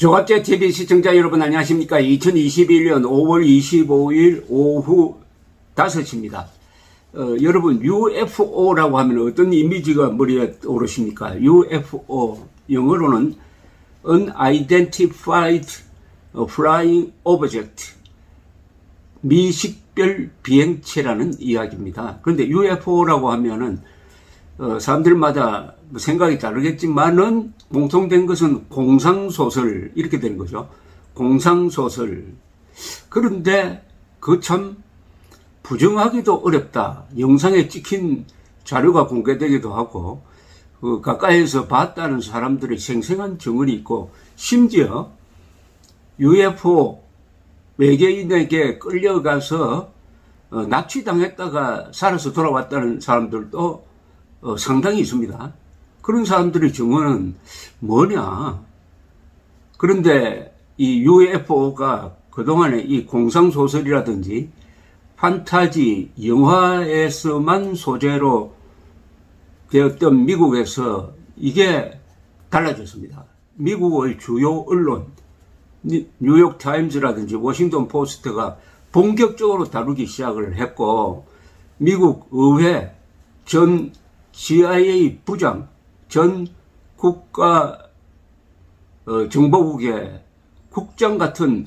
조갑제 TV 시청자 여러분 안녕하십니까. 2021년 5월 25일 오후 5시입니다. 여러분 UFO라고 하면 어떤 이미지가 머리에 오르십니까? UFO 영어로는 Unidentified Flying Object 미식별 비행체라는 이야기입니다. 그런데 UFO라고 하면은 사람들마다 생각이 다르겠지만은 공통된 것은 공상소설 이렇게 되는 거죠. 공상소설. 그런데 그 참 부정하기도 어렵다. 영상에 찍힌 자료가 공개되기도 하고 가까이에서 봤다는 사람들의 생생한 증언이 있고 심지어 UFO 외계인에게 끌려가서 납치당했다가 살아서 돌아왔다는 사람들도 상당히 있습니다. 그런 사람들의 증언은 뭐냐? 그런데 이 UFO가 그동안에 이 공상소설이라든지 판타지 영화에서만 소재로 되었던 미국에서 이게 달라졌습니다. 미국의 주요 언론, 뉴욕타임즈라든지 워싱턴 포스트가 본격적으로 다루기 시작을 했고, 미국 의회 전 CIA 부장, 전 국가 정보국의 국장 같은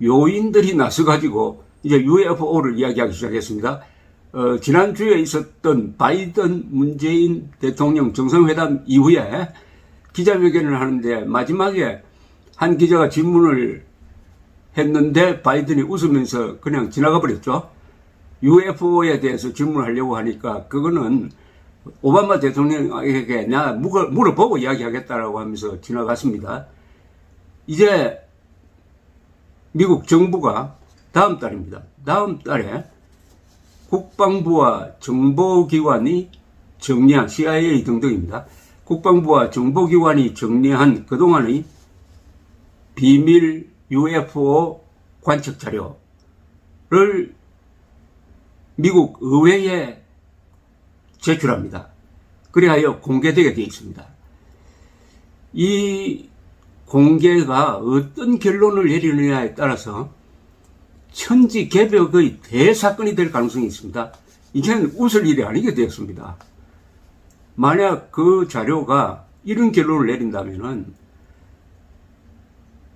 요인들이 나서가지고 이제 UFO를 이야기하기 시작했습니다. 지난주에 있었던 바이든 문재인 대통령 정상회담 이후에 기자회견을 하는데 마지막에 한 기자가 질문을 했는데 바이든이 웃으면서 그냥 지나가 버렸죠. UFO에 대해서 질문하려고 하니까 그거는 오바마 대통령에게 내가 물어보고 이야기하겠다라고 하면서 지나갔습니다. 이제 미국 정부가 다음 달입니다. 다음 달에 국방부와 정보기관이 정리한 CIA 등등입니다. 국방부와 정보기관이 정리한 그동안의 비밀 UFO 관측 자료를 미국 의회에 제출합니다. 그리하여 공개되게 되어 있습니다. 이 공개가 어떤 결론을 내리느냐에 따라서 천지개벽의 대사건이 될 가능성이 있습니다. 이제는 웃을 일이 아니게 되었습니다. 만약 그 자료가 이런 결론을 내린다면은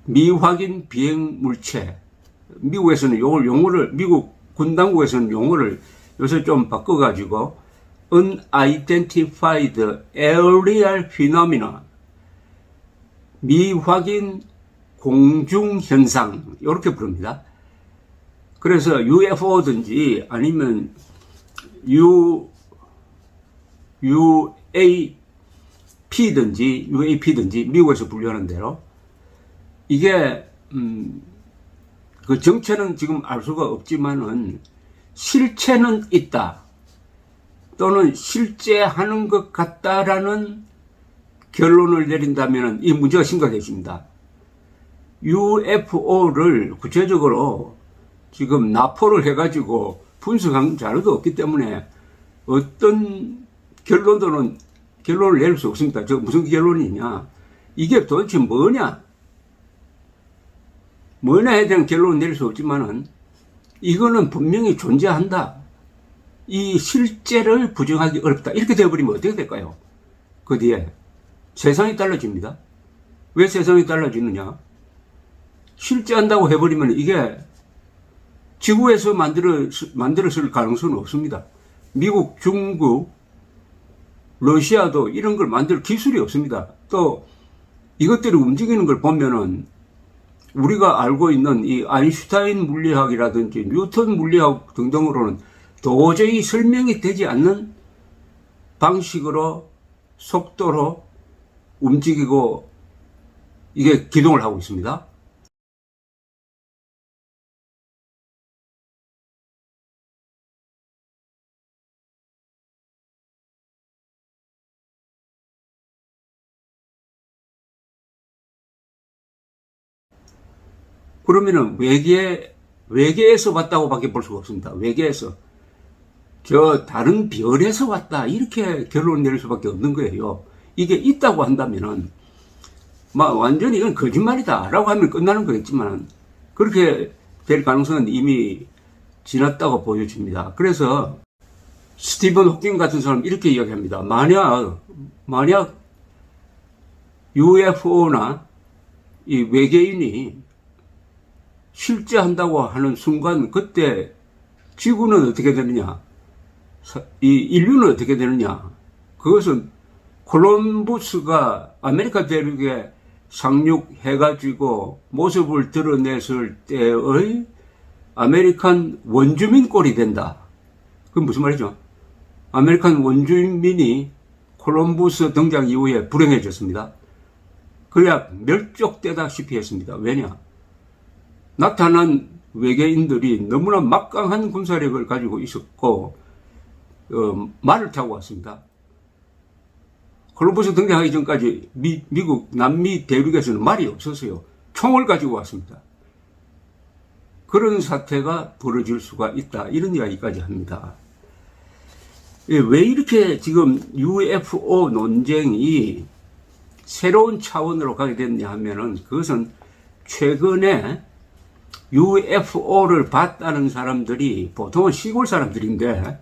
미확인 비행 물체, 미국에서는 용어를 미국 군 당국에서는 용어를 요새 좀 바꿔가지고 Unidentified Aerial Phenomena 미확인 공중현상 이렇게 부릅니다. 그래서 UFO든지 아니면 UAP든지 미국에서 분류하는 대로 이게 그 정체는 지금 알 수가 없지만은 실체는 있다 또는 실제 하는 것 같다라는 결론을 내린다면 이 문제가 심각해집니다. UFO를 구체적으로 지금 납포를 해가지고 분석한 자료도 없기 때문에 어떤 결론을 내릴 수 없습니다. 저 무슨 결론이냐? 이게 도대체 뭐냐에 대한 결론을 내릴 수 없지만은 이거는 분명히 존재한다. 이 실제를 부정하기 어렵다. 이렇게 되어버리면 어떻게 될까요? 그 뒤에 세상이 달라집니다. 왜 세상이 달라지느냐? 실제한다고 해버리면 이게 지구에서 만들었을 가능성은 없습니다. 미국, 중국, 러시아도 이런 걸 만들 기술이 없습니다. 또 이것들이 움직이는 걸 보면은 우리가 알고 있는 이 아인슈타인 물리학이라든지 뉴턴 물리학 등등으로는 도저히 설명이 되지 않는 방식으로 속도로 움직이고 이게 기동을 하고 있습니다. 그러면은 외계에서 왔다고 밖에 볼 수가 없습니다. 외계에서. 다른 별에서 왔다. 이렇게 결론을 내릴 수밖에 없는 거예요. 이게 있다고 한다면은 막 완전히 이건 거짓말이다 라고 하면 끝나는 거겠지만 그렇게 될 가능성은 이미 지났다고 보여집니다. 그래서 스티븐 호킹 같은 사람 이렇게 이야기합니다. 만약 UFO나 이 외계인이 실제 한다고 하는 순간 그때 지구는 어떻게 되느냐, 이 인류는 어떻게 되느냐, 그것은 콜럼부스가 아메리카 대륙에 상륙해가지고 모습을 드러냈을 때의 아메리칸 원주민 꼴이 된다. 그건 무슨 말이죠? 아메리칸 원주민이 콜럼부스 등장 이후에 불행해졌습니다. 그래야 멸족되다시피 했습니다. 왜냐? 나타난 외계인들이 너무나 막강한 군사력을 가지고 있었고 말을 타고 왔습니다. 콜럼버스 등장하기 전까지 미국 남미 대륙에서는 말이 없었어요. 총을 가지고 왔습니다. 그런 사태가 벌어질 수가 있다. 이런 이야기까지 합니다. 왜 이렇게 지금 UFO 논쟁이 새로운 차원으로 가게 됐냐 하면은 그것은 최근에 UFO를 봤다는 사람들이 보통은 시골 사람들인데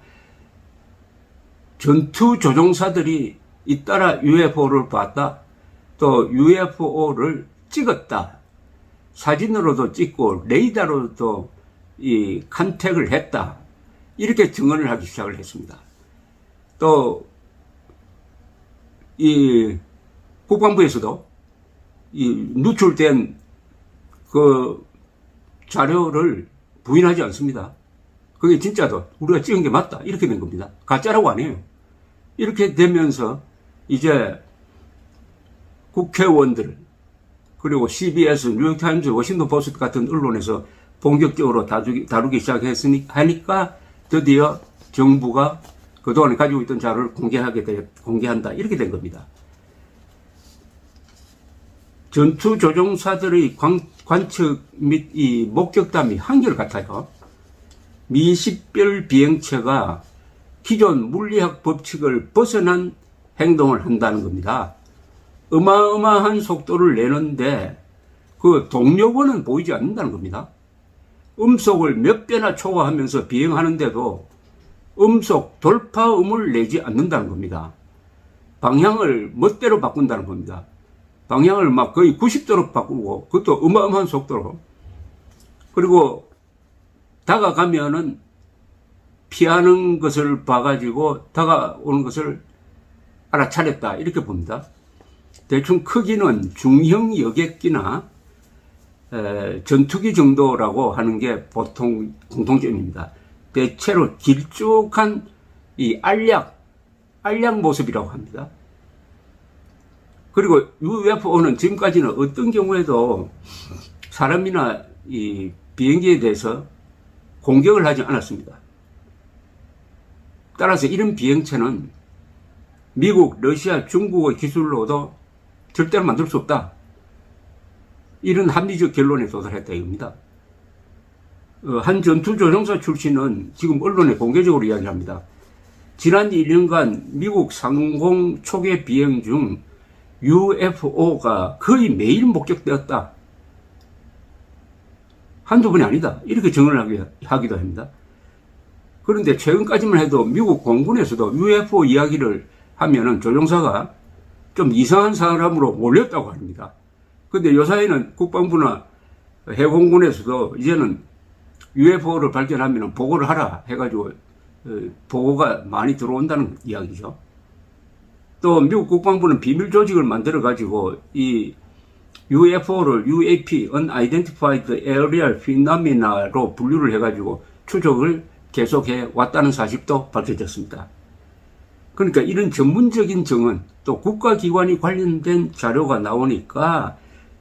전투 조종사들이 잇따라 UFO를 봤다. 또 UFO를 찍었다. 사진으로도 찍고 레이더로도 이 컨택을 했다. 이렇게 증언을 하기 시작을 했습니다. 또 이 국방부에서도 이 누출된 그 자료를 부인하지 않습니다. 그게 진짜도 우리가 찍은 게 맞다. 이렇게 된 겁니다. 가짜라고 안 해요. 이렇게 되면서 이제 국회의원들 그리고 CBS, 뉴욕타임즈, 워싱턴 포스트 같은 언론에서 본격적으로 다루기 시작하니까 드디어 정부가 그동안에 가지고 있던 자료를 공개한다. 이렇게 된 겁니다. 전투 조종사들의 관측 및 이 목격담이 한결같아요. 미식별 비행체가 기존 물리학 법칙을 벗어난 행동을 한다는 겁니다. 어마어마한 속도를 내는데 그 동력원은 보이지 않는다는 겁니다. 음속을 몇 배나 초과하면서 비행하는데도 음속 돌파음을 내지 않는다는 겁니다. 방향을 멋대로 바꾼다는 겁니다. 방향을 막 거의 90도로 바꾸고 그것도 어마어마한 속도로. 그리고 다가가면은 피하는 것을 봐가지고 다가오는 것을 알아차렸다. 이렇게 봅니다. 대충 크기는 중형 여객기나 전투기 정도라고 하는 게 보통 공통점입니다. 대체로 길쭉한 이 알약 모습이라고 합니다. 그리고 UFO는 지금까지는 어떤 경우에도 사람이나 이 비행기에 대해서 공격을 하지 않았습니다. 따라서 이런 비행체는 미국, 러시아, 중국의 기술로도 절대로 만들 수 없다. 이런 합리적 결론에 도달했다 이겁니다. 한 전투조종사 출신은 지금 언론에 공개적으로 이야기합니다. 지난 1년간 미국 상공 초계 비행 중 UFO가 거의 매일 목격되었다. 한두 번이 아니다. 이렇게 증언을 하기도 합니다. 그런데 최근까지만 해도 미국 공군에서도 UFO 이야기를 하면은 조종사가 좀 이상한 사람으로 몰렸다고 합니다. 근데 요사이는 국방부나 해공군에서도 이제는 UFO를 발견하면 보고를 하라 해가지고 보고가 많이 들어온다는 이야기죠. 또 미국 국방부는 비밀 조직을 만들어가지고 이 UFO를 UAP, Unidentified Aerial Phenomena로 분류를 해가지고 추적을 계속해 왔다는 사실도 밝혀졌습니다. 그러니까 이런 전문적인 증언, 또 국가기관이 관련된 자료가 나오니까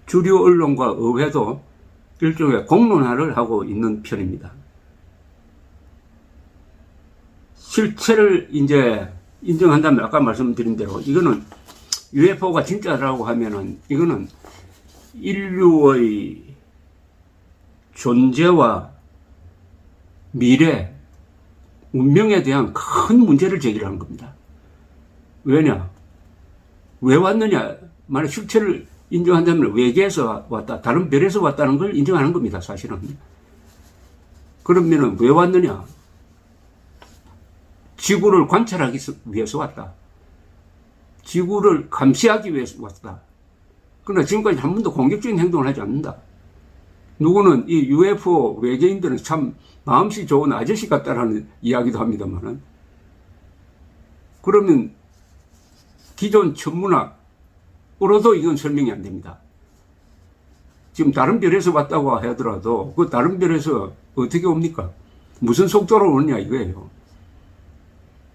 주류 언론과 의회도 일종의 공론화를 하고 있는 편입니다. 실체를 이제 인정한다면 아까 말씀드린 대로 이거는 UFO가 진짜라고 하면은 이거는 인류의 존재와 미래, 운명에 대한 큰 문제를 제기하는 겁니다. 왜냐? 왜 왔느냐? 만약 실체를 인정한다면 외계에서 왔다, 다른 별에서 왔다는 걸 인정하는 겁니다, 사실은. 그러면은 왜 왔느냐? 지구를 관찰하기 위해서 왔다. 지구를 감시하기 위해서 왔다. 그러나 지금까지 한 번도 공격적인 행동을 하지 않는다. 누구는 이 UFO 외계인들은 참 마음씨 좋은 아저씨 같다라는 이야기도 합니다만은, 그러면 기존 천문학으로도 이건 설명이 안 됩니다. 지금 다른 별에서 왔다고 하더라도 그 다른 별에서 어떻게 옵니까? 무슨 속도로 오느냐 이거예요.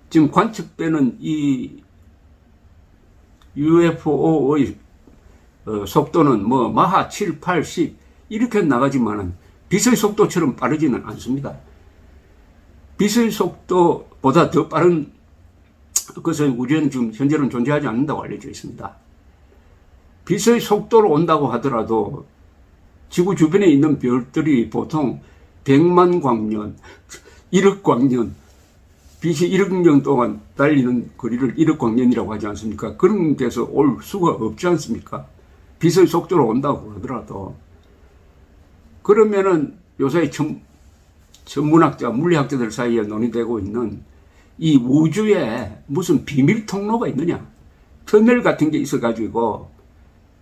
지금 관측되는 이 UFO의 속도는 뭐 마하 7, 8, 10 이렇게 나가지만은 빛의 속도처럼 빠르지는 않습니다. 빛의 속도보다 더 빠른 것은 우주에는 지금 현재는 존재하지 않는다고 알려져 있습니다. 빛의 속도로 온다고 하더라도 지구 주변에 있는 별들이 보통 100만 광년, 1억 광년, 빛이 1억 년 동안 달리는 거리를 1억 광년이라고 하지 않습니까? 그런 데서 올 수가 없지 않습니까? 빛의 속도로 온다고 하더라도. 그러면은 요새 천문학자, 물리학자들 사이에 논의되고 있는 이 우주에 무슨 비밀 통로가 있느냐? 터널 같은 게 있어가지고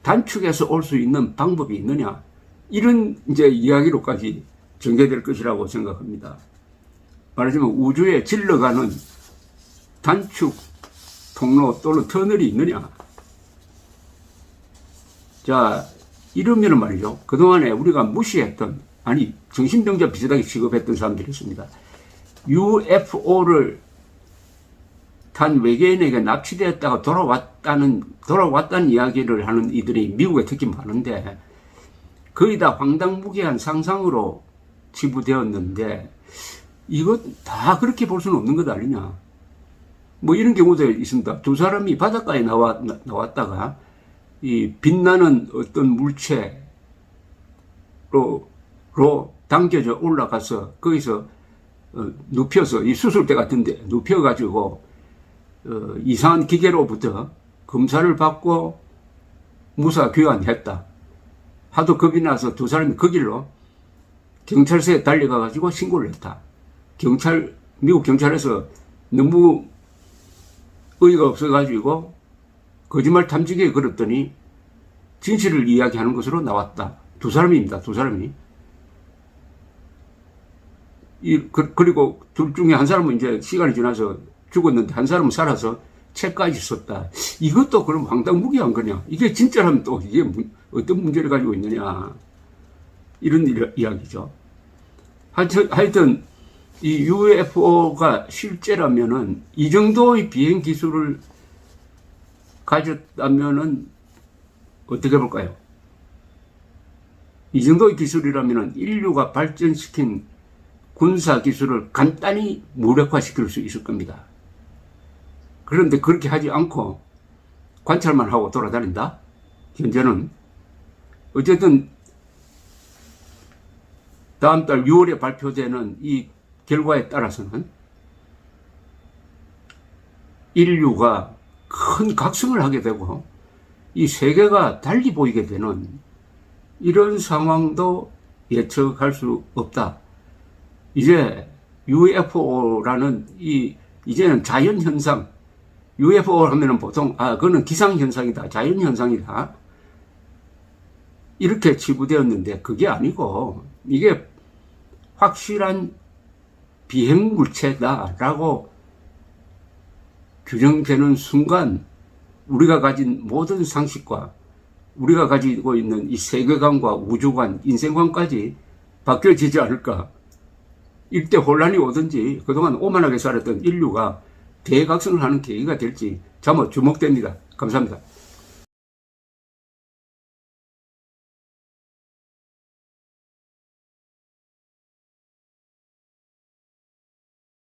단축해서 올 수 있는 방법이 있느냐? 이런 이제 이야기로까지 전개될 것이라고 생각합니다. 말하자면 우주에 질러가는 단축 통로 또는 터널이 있느냐? 자, 이러면은 말이죠. 그동안에 우리가 무시했던, 아니, 정신병자 비슷하게 취급했던 사람들이 있습니다. UFO를 탄 외계인에게 납치되었다가 돌아왔다는 이야기를 하는 이들이 미국에 특히 많은데, 거의 다 황당무계한 상상으로 치부되었는데, 이것 다 그렇게 볼 수는 없는 것 아니냐. 뭐 이런 경우도 있습니다. 두 사람이 바닷가에 나왔다가, 이 빛나는 어떤 물체로 당겨져 올라가서 거기서 눕혀서 이 수술대 같은데 눕혀가지고 이상한 기계로부터 검사를 받고 무사 귀환했다. 하도 겁이 나서 두 사람이 그 길로 경찰서에 달려가가지고 신고를 했다. 미국 경찰에서 너무 어이가 없어가지고 거짓말 탐지기에 걸었더니 진실을 이야기하는 것으로 나왔다. 두 사람입니다. 두 사람이. 그리고 둘 중에 한 사람은 이제 시간이 지나서 죽었는데 한 사람은 살아서 책까지 썼다. 이것도 그럼 황당무계한 거냐? 이게 진짜라면 또 이게 어떤 문제를 가지고 있느냐? 이런 이야기죠. 하여튼 이 UFO가 실제라면은 이 정도의 비행 기술을 가졌다면은 어떻게 볼까요? 이 정도의 기술이라면은 인류가 발전시킨 군사 기술을 간단히 무력화시킬 수 있을 겁니다. 그런데 그렇게 하지 않고 관찰만 하고 돌아다닌다? 현재는. 어쨌든 다음 달 6월에 발표되는 이 결과에 따라서는 인류가 큰 각성을 하게 되고 이 세계가 달리 보이게 되는 이런 상황도 예측할 수 없다. 이제 UFO라는 이제는 자연현상, UFO 하면은 보통 그거는 기상현상이다, 자연현상이다 이렇게 치부되었는데 그게 아니고 이게 확실한 비행물체다라고 규정되는 순간 우리가 가진 모든 상식과 우리가 가지고 있는 이 세계관과 우주관, 인생관까지 바뀌어지지 않을까. 이때 혼란이 오든지 그동안 오만하게 살았던 인류가 대각성을 하는 계기가 될지 주목됩니다. 감사합니다.